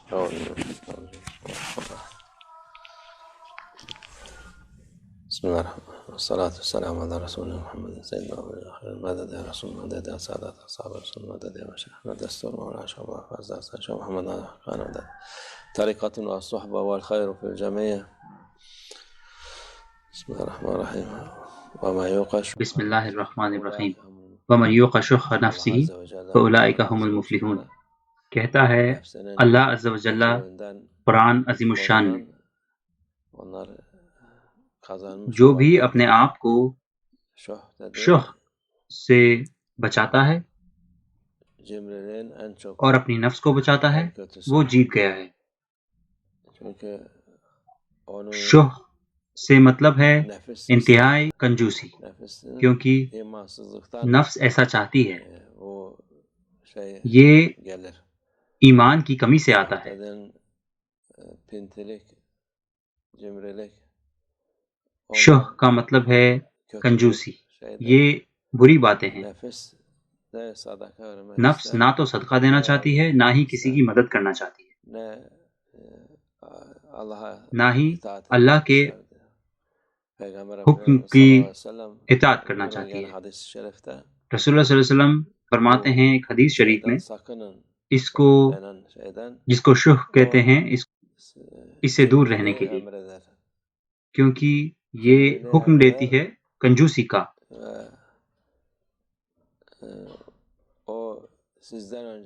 بسم الله الرحمن الرحيم والصلاة والسلام على رسول محمد سيدنا المدد يا رسول المدد يا سادات أصحاب رسول المدد يا مشايخنا دستور مولانا شيخ محفوظ دستور شيخ محمد خان مدد طريقة والصحبة والخير في الجميع. بسم الله الرحمن الرحيم وما يوقش بسم اللہ الرحمن الرحیم ومن یوق شح نفسہ فاولئک هم المفلحون. کہتا ہے اللہ عز و جل قرآن عظیم الشان میں، جو بھی اپنے آپ کو شح سے بچاتا ہے اور اپنی نفس کو بچاتا ہے وہ جیت گیا ہے. شح سے مطلب ہے انتہائی کنجوسی، کیونکہ نفس ایسا چاہتی ہے. یہ ایمان کی کمی سے آتا ہے. شح کا مطلب ہے کنجوسی. یہ بری باتیں ہیں. نفس نہ تو صدقہ دینا چاہتی ہے، نہ ہی کسی کی مدد کرنا چاہتی ہے، نہ ہی اللہ کے حکم کی اطاعت کرنا چاہتی ہے. رسول اللہ صلی اللہ علیہ وسلم فرماتے ہیں ایک حدیث شریف میں، جس کو شح کہتے ہیں اس سے دور رہنے کے لیے، کیونکہ یہ حکم دیتی ہے کنجوسی کا.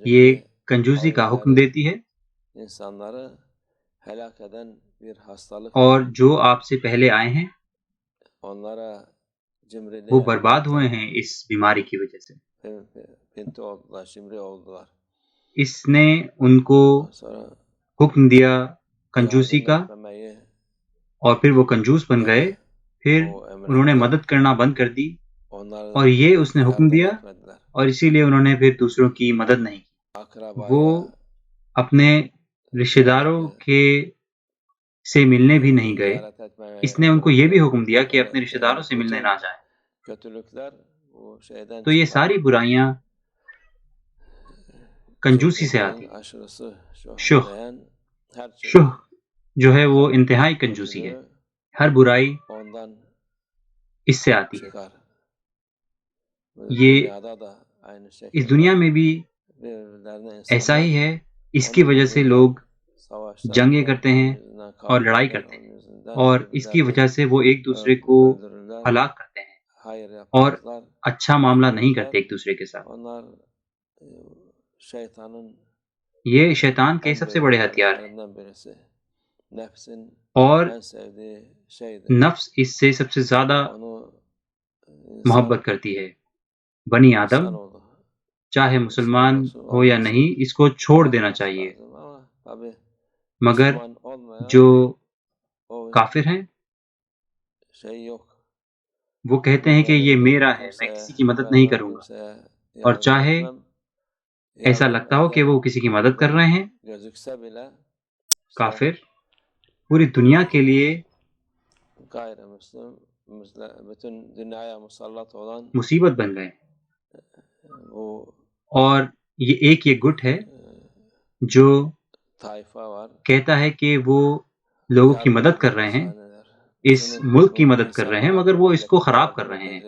یہ کنجوسی کا حکم دیتی ہے، اور جو آپ سے پہلے آئے ہیں وہ برباد ہوئے ہیں اس بیماری کی وجہ سے. اس نے ان کو حکم دیا کنجوسی کا، اور پھر وہ کنجوس بن گئے. پھر انہوں نے مدد کرنا بند کر دی، اور یہ اس نے حکم دیا، اور اسی لیے انہوں نے پھر دوسروں کی مدد نہیں کی. وہ اپنے رشتہ داروں سے ملنے بھی نہیں گئے. اس نے ان کو یہ بھی حکم دیا کہ اپنے رشتہ داروں سے ملنے نہ جائیں. تو یہ ساری برائیاں کنجوسی سے آتی. شح جو ہے وہ انتہائی کنجوسی ہے. ہر برائی اس سے آتی ہے. یہ اس دنیا میں بھی ایسا ہی ہے. اس کی وجہ سے لوگ جنگیں کرتے ہیں اور لڑائی کرتے ہیں، اور اس کی وجہ سے وہ ایک دوسرے کو ہلاک کرتے ہیں اور اچھا معاملہ نہیں کرتے ایک دوسرے کے ساتھ. یہ شیطان کے سب سے بڑے ہتھیار ہیں، اور نفس اس سے سب سے زیادہ محبت کرتی ہے. بنی آدم چاہے مسلمان ہو یا نہیں، اس کو چھوڑ دینا چاہیے. مگر جو کافر ہیں وہ کہتے ہیں کہ یہ میرا ہے، میں کسی کی مدد نہیں کروں گا. اور چاہے ایسا لگتا ہو کہ وہ کسی کی مدد کر رہے ہیں، کافر پوری دنیا کے لیے مصیبت بن گئے. اور یہ گٹ ہے جو کہتا ہے کہ وہ لوگوں کی مدد کر رہے ہیں، اس ملک کی مدد کر رہے ہیں، مگر وہ اس کو خراب کر رہے ہیں.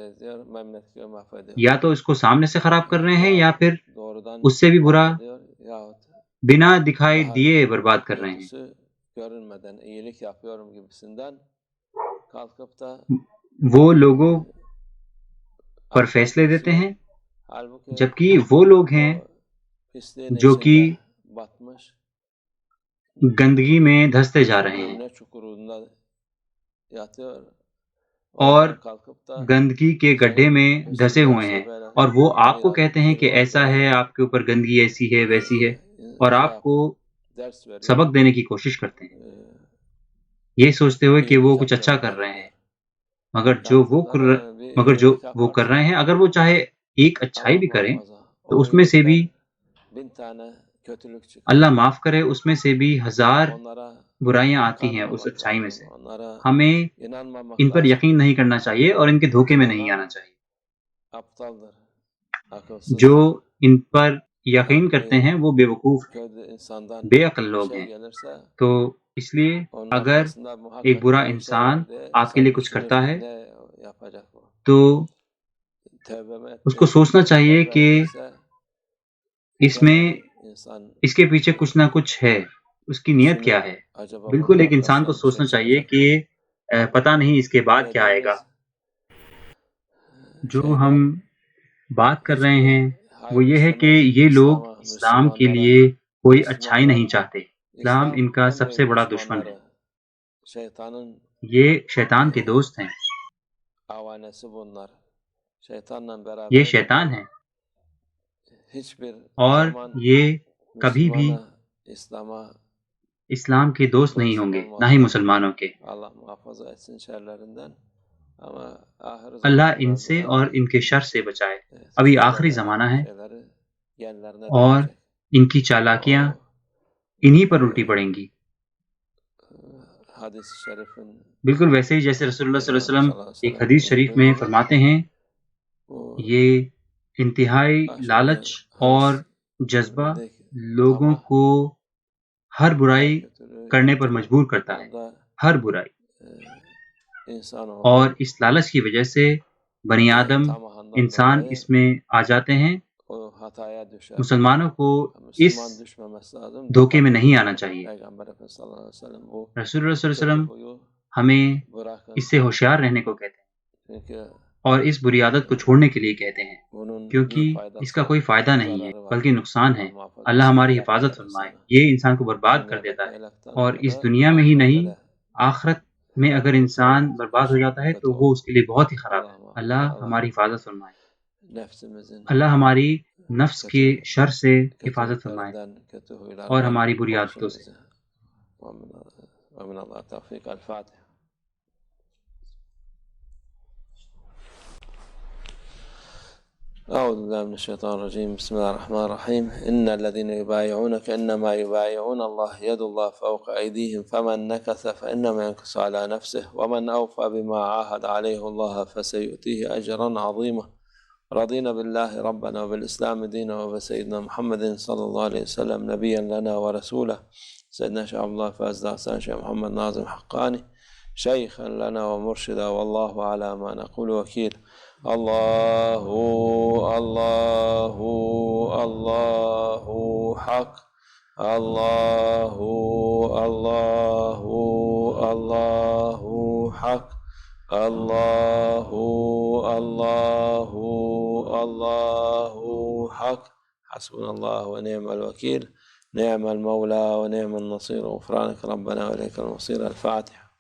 یا تو اس کو سامنے سے خراب کر رہے ہیں، یا پھر اس سے بھی برا بنا دکھائی دیے برباد کر رہے ہیں. وہ لوگوں پر فیصلے دیتے ہیں، جبکہ وہ لوگ ہیں جو کہ گندگی میں دھستے جا رہے ہیں اور گندگی کے گڈھے میں دھسے ہوئے ہیں. اور وہ آپ کو کہتے ہیں کہ ایسا ہے، آپ کے اوپر گندگی ایسی ہے ویسی ہے، اور آپ کو سبق دینے کی کوشش کرتے ہیں، یہ سوچتے ہوئے کہ وہ کچھ اچھا کر رہے ہیں. مگر جو وہ کر رہے ہیں، اگر وہ چاہے ایک اچھائی بھی کریں تو اس میں سے بھی اللہ معاف کرے، اس میں سے بھی 1000 برائیاں آتی ہیں اس اچھائی میں سے. ہمیں ان پر یقین نہیں کرنا چاہیے اور ان کے دھوکے میں نہیں آنا چاہیے. جو ان پر یقین کرتے ہیں وہ بے وقوف ہیں، بے عقل لوگ ہیں۔ تو اس لیے اگر ایک برا انسان آپ کے لیے کچھ کرتا ہے تو اس کو سوچنا چاہیے کہ اس کے پیچھے کچھ نہ کچھ ہے، اس کی نیت کیا ہے۔ بالکل ایک انسان کو سوچنا چاہیے کہ پتہ نہیں اس کے بعد کیا آئے گا۔ جو ہم بات کر رہے ہیں وہ یہ ہے کہ یہ لوگ اسلام کے لیے کوئی اچھائی نہیں چاہتے، اسلام ان کا سب سے بڑا دشمن ہے، یہ شیطان کے دوست ہیں، یہ شیطان ہے، اور یہ کبھی بھی اسلام کے دوست نہیں ہوں گے، نہ ہی مسلمانوں کے۔ اللہ ان سے اور ان کے شر سے بچائے۔ ابھی آخری زمانہ ہے اور ان کی چالاکیاں انہی پر الٹی پڑیں گی، بالکل ویسے ہی جیسے رسول اللہ صلی اللہ علیہ وسلم ایک حدیث شریف میں فرماتے ہیں، یہ انتہائی لالچ اور جذبہ لوگوں کو ہر برائی کرنے پر مجبور کرتا ہے، ہر برائی، اور اس لالچ کی وجہ سے بنی آدم انسان اس میں آ جاتے ہیں۔ مسلمانوں کو اس دھوکے میں نہیں آنا چاہیے۔ رسول اللہ صلی اللہ علیہ وسلم ہمیں اس سے ہوشیار رہنے کو کہتے ہیں اور اس بری عادت کو چھوڑنے کے لیے کہتے ہیں، کیونکہ اس کا کوئی فائدہ نہیں ہے بلکہ نقصان ہے۔ اللہ ہماری حفاظت فرمائے۔ یہ انسان کو برباد کر دیتا ہے، اور اس دنیا میں ہی نہیں، آخرت میں اگر انسان برباد ہو جاتا ہے تو وہ اس کے لیے بہت ہی خراب ہے۔ اللہ ہماری حفاظت فرمائے، اللہ ہماری نفس کے شر سے حفاظت فرمائے اور ہماری بری عادتوں سے۔ أعوذ بالله من الشيطان الرجيم. بسم الله الرحمن الرحيم. إن الذين يبايعونك إنما يبايعون الله يد الله فوق أيديهم فمن نكث فإنما ينكث على نفسه ومن أوفى بما عاهد عليه الله فسيؤتيه أجرا عظيما. رضينا بالله ربنا وبالإسلام دينا وبسيدنا محمد صلى الله عليه وسلم نبيا لنا ورسولا. سيدنا شيخ عبد الله فاز داستان شيخ محمد ناظم حقاني شيخا لنا ومرشدا، والله على ما نقول وكيل. الله الله الله حق، الله الله الله حق، الله الله الله حق. حسبنا الله ونعم الوكيل، نعم المولى ونعم النصير. غفرانك ربنا وإليك المصير. الفاتحة.